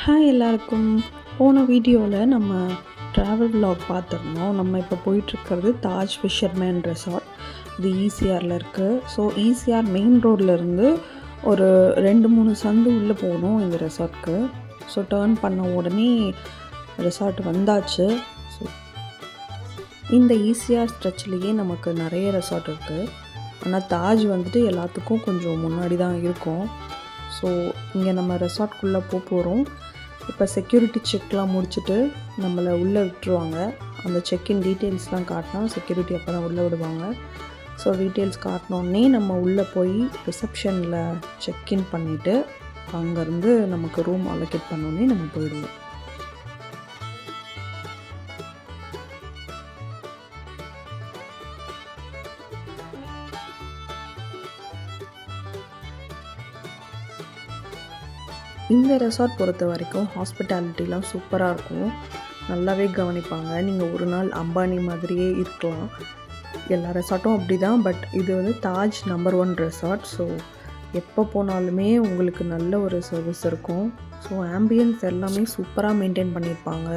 Hi எல்லாருக்கும். போன வீடியோவில் நம்ம ட்ராவல் விலாக் பார்த்துருந்தோம். நம்ம இப்போ போயிட்டுருக்கிறது தாஜ் ஃபிஷர்மேன் ரெசார்ட். இது ஈசிஆரில் இருக்குது. ஸோ ஈசிஆர் மெயின் ரோட்லேருந்து ஒரு 2-3 சந்து உள்ளே போகணும் இந்த ரெசார்ட்க்கு. ஸோ டேர்ன் பண்ண உடனே ரெசார்ட் வந்தாச்சு. ஸோ இந்த ஈசிஆர் ஸ்ட்ரெச்லேயே நமக்கு நிறைய ரெசார்ட் இருக்குது. ஆனால் தாஜ் வந்துட்டு எல்லாத்துக்கும் கொஞ்சம் முன்னாடி தான் இருக்கும். ஸோ இங்கே நம்ம ரெசார்ட்குள்ளே போகிறோம். இப்போ செக்யூரிட்டி செக்லாம் முடிச்சுட்டு நம்மளை உள்ளே விட்டுருவாங்க. அந்த செக்இன் டீட்டெயில்ஸ்லாம் காட்டினா செக்யூரிட்டி அப்போ தான் உள்ளே விடுவாங்க. ஸோ டீட்டெயில்ஸ் காட்டினோடனே நம்ம உள்ளே போய் ரிசப்ஷனில் செக்இன் பண்ணிவிட்டு அங்கேருந்து நமக்கு ரூம் அலோகேட் பண்ணோடனே நம்ம போயிடுவோம். இந்த ரெசார்ட் பொறுத்த வரைக்கும் ஹாஸ்பிட்டாலிட்டிலாம் சூப்பராக இருக்கும். நல்லாவே கவனிப்பாங்க. நீங்கள் ஒரு நாள் அம்பானி மாதிரியே இருக்கலாம். எல்லா ரெசார்ட்டும் அப்படி தான். பட் இது வந்து தாஜ் நம்பர் 1 ரெசார்ட். ஸோ எப்போ போனாலுமே உங்களுக்கு நல்ல ஒரு சர்வீஸ் இருக்கும். ஸோ ஆம்பியன்ஸ் எல்லாமே சூப்பராக மெயின்டைன் பண்ணியிருப்பாங்க.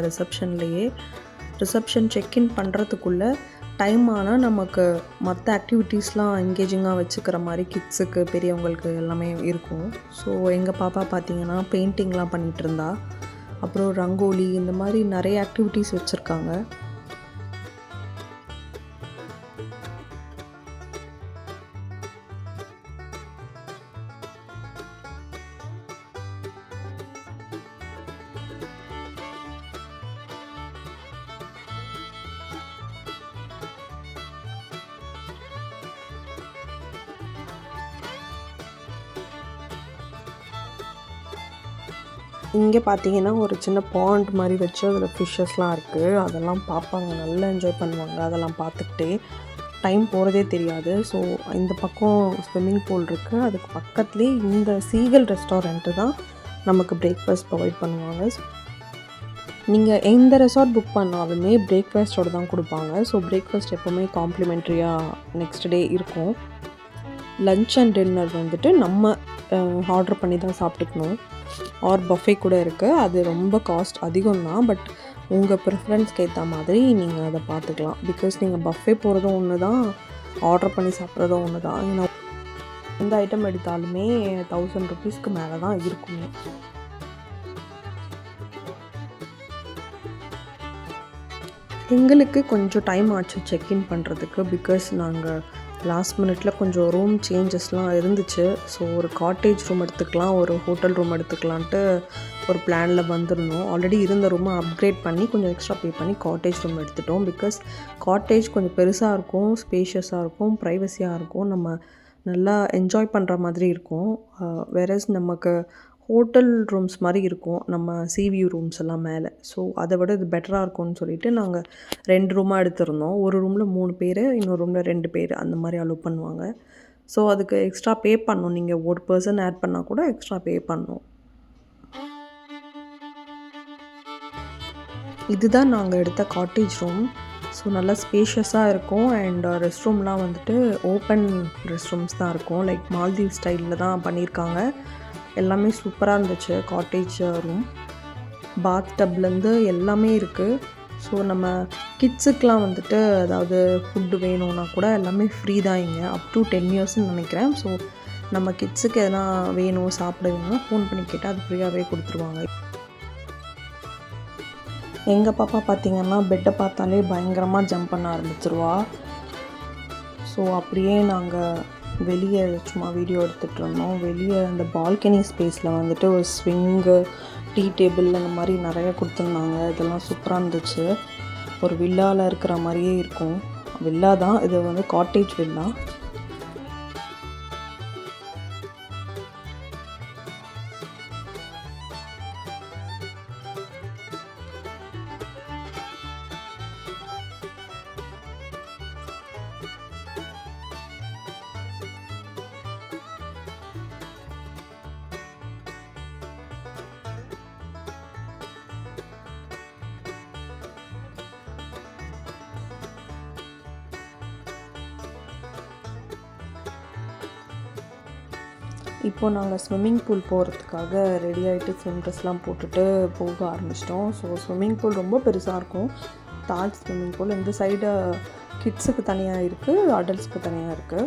ரிசப்ஷன் செக்இன் பண்ணுறதுக்குள்ளே டைம் ஆனால் நமக்கு மற்ற ஆக்டிவிட்டீஸ்லாம் என்கேஜிங்காக வச்சுக்கிற மாதிரி கிட்ஸுக்கு பெரியவங்களுக்கு எல்லாமே இருக்கும். ஸோ எங்கள் பாப்பா பார்த்திங்கன்னா பெயிண்டிங்லாம் பண்ணிகிட்டு இருந்தா. அப்புறம் ரங்கோலி இந்த மாதிரி நிறைய ஆக்டிவிட்டீஸ் வச்சுருக்காங்க. இங்கே பார்த்தீங்கன்னா ஒரு சின்ன பாண்ட் மாதிரி வச்சு அதில் ஃபிஷ்ஷஸ்லாம் இருக்குது. அதெல்லாம் பார்ப்பாங்க, நல்லா என்ஜாய் பண்ணுவாங்க. அதெல்லாம் பார்த்துக்கிட்டே டைம் போகிறதே தெரியாது. ஸோ இந்த பக்கம் ஸ்விம்மிங் பூல் இருக்குது. அதுக்கு பக்கத்துலேயே இந்த சீகல் ரெஸ்டாரண்ட்டு தான் நமக்கு பிரேக்ஃபாஸ்ட் ப்ரொவைட் பண்ணுவாங்க. நீங்கள் எந்த ரெசார்ட் புக் பண்ணாலுமே பிரேக்ஃபாஸ்ட்டோடு தான் கொடுப்பாங்க. ஸோ பிரேக்ஃபாஸ்ட் எப்போவுமே காம்ப்ளிமெண்ட்ரியாக நெக்ஸ்ட் டே இருக்கும். லன்ச் அண்ட் டின்னர் வந்துட்டு நம்ம ஆர்டர் பண்ணி தான் சாப்பிட்டுக்கணும். ஆர் பஃபே கூட இருக்குது. அது ரொம்ப காஸ்ட் அதிகம் தான். பட் உங்கள் ப்ரிஃபரன்ஸ்க்கு ஏற்ற மாதிரி நீங்கள் அதை பார்த்துக்கலாம். பிகாஸ் நீங்கள் பஃபே போகிறதும் ஒன்று தான், ஆர்டர் பண்ணி சாப்பிட்றதும் ஒன்று தான். ஏன்னா எந்த ஐட்டம் எடுத்தாலுமே 1000 ருபீஸ்க்கு மேலே தான் இருக்குமே. எங்களுக்கு கொஞ்சம் டைம் ஆச்சு செக்இன் பண்ணுறதுக்கு. பிகாஸ் நாங்கள் லாஸ்ட் மினிட்டில் கொஞ்சம் ரூம் சேஞ்சஸ்லாம் இருந்துச்சு. ஸோ ஒரு காட்டேஜ் ரூம் எடுத்துக்கலாம், ஒரு ஹோட்டல் ரூம் எடுத்துக்கலான்ட்டு ஒரு பிளானில் வந்துருந்தோம். ஆல்ரெடி இருந்த ரூமை அப்கிரேட் பண்ணி கொஞ்சம் எக்ஸ்ட்ரா பே பண்ணி காட்டேஜ் ரூம் எடுத்துட்டோம். பிகாஸ் காட்டேஜ் கொஞ்சம் பெருசாக இருக்கும், ஸ்பேஷியஸாக இருக்கும், ப்ரைவசியாக இருக்கும், நம்ம நல்லா என்ஜாய் பண்ணுற மாதிரி இருக்கும். வேறஸ் நமக்கு ஹோட்டல் ரூம்ஸ் மாதிரி இருக்கும் நம்ம சீவியூ ரூம்ஸ் எல்லாம் மேலே. ஸோ அதை விட இது பெட்டராக இருக்கும்னு சொல்லிவிட்டு நாங்கள் 2 ரூமாக எடுத்திருந்தோம். ஒரு ரூமில் 3 பேர், இன்னொரு ரூமில் 2 பேர் அந்த மாதிரி அலோவ் பண்ணுவாங்க. ஸோ அதுக்கு எக்ஸ்ட்ரா பே பண்ணணும். நீங்கள் ஒரு பர்சன் ஆட் பண்ணால் கூட எக்ஸ்ட்ரா பே பண்ணணும். இதுதான் நாங்கள் எடுத்த காட்டேஜ் ரூம். ஸோ நல்லா ஸ்பேஷியஸாக இருக்கும். அண்ட் ரெஸ்ட் ரூம்லாம் வந்துட்டு ஓப்பன் ரெஸ்ட் ரூம்ஸ் தான் இருக்கும். லைக் மால்தீவ் ஸ்டைலில் தான் பண்ணியிருக்காங்க. எல்லாமே சூப்பராக இருந்துச்சு காட்டேஜ் ரூம். பாத் டப்லேருந்து எல்லாமே இருக்குது. ஸோ நம்ம கிட்ஸுக்கெலாம் வந்துட்டு அதாவது ஃபுட்டு வேணும்னா கூட எல்லாமே ஃப்ரீ தான் இங்கே. அப் டு 10 இயர்ஸ்ன்னு நினைக்கிறேன். ஸோ நம்ம கிட்ஸுக்கு எதனா வேணும், சாப்பிட வேணும்னா ஃபோன் பண்ணி கேட்டால் அது ஃப்ரீயாகவே கொடுத்துருவாங்க. எங்கள் பாப்பா பார்த்திங்கன்னா பெட்டை பார்த்தாலே பயங்கரமாக ஜம்ப் பண்ண ஆரம்பிச்சிருவா. ஸோ அப்படியே நாங்கள் வெளியே சும்மா வீடியோ எடுத்துகிட்டு இருந்தோம். வெளியே அந்த பால்கனி ஸ்பேஸில் வந்துட்டு ஒரு ஸ்விங்கு, டீ டேபிள் அந்த மாதிரி நிறைய கொடுத்துருந்தாங்க. இதெல்லாம் சூப்பராக இருந்துச்சு. ஒரு வில்லாவில் இருக்கிற மாதிரியே இருக்கும். வில்லா தான் இது, வந்து காட்டேஜ் வில்லா. இப்போ நாங்கள் ஸ்விம்மிங் பூல் போகிறதுக்காக ரெடி ஆகிட்டு ஸ்விம் ட்ரெஸ்லாம் போட்டுட்டு போக ஆரம்பிச்சிட்டோம். ஸோ ஸ்விம்மிங் பூல் ரொம்ப பெருசாக இருக்கும். தாஜ் ஸ்விம்மிங் பூல் இந்த சைடு கிட்ஸுக்கு தனியாக இருக்குது, அடல்ட்ஸ்க்கு தனியாக இருக்குது.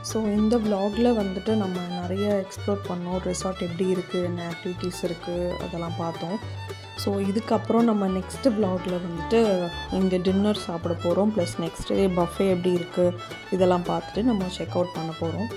ஸோ இந்த விலாகில் வந்துட்டு நம்ம நிறைய எக்ஸ்ப்ளோர் பண்ணோம். ரெசார்ட் எப்படி இருக்குது, என்ன ஆக்டிவிட்டீஸ் இருக்குது, அதெல்லாம் பார்த்தோம். ஸோ இதுக்கப்புறம் நம்ம நெக்ஸ்ட்டு விலாகில் வந்துட்டு இங்கே டின்னர் சாப்பிட போகிறோம். ப்ளஸ் நெக்ஸ்ட் டே பஃபே எப்படி இருக்குது இதெல்லாம் பார்த்துட்டு நம்ம செக் அவுட் பண்ண போகிறோம்.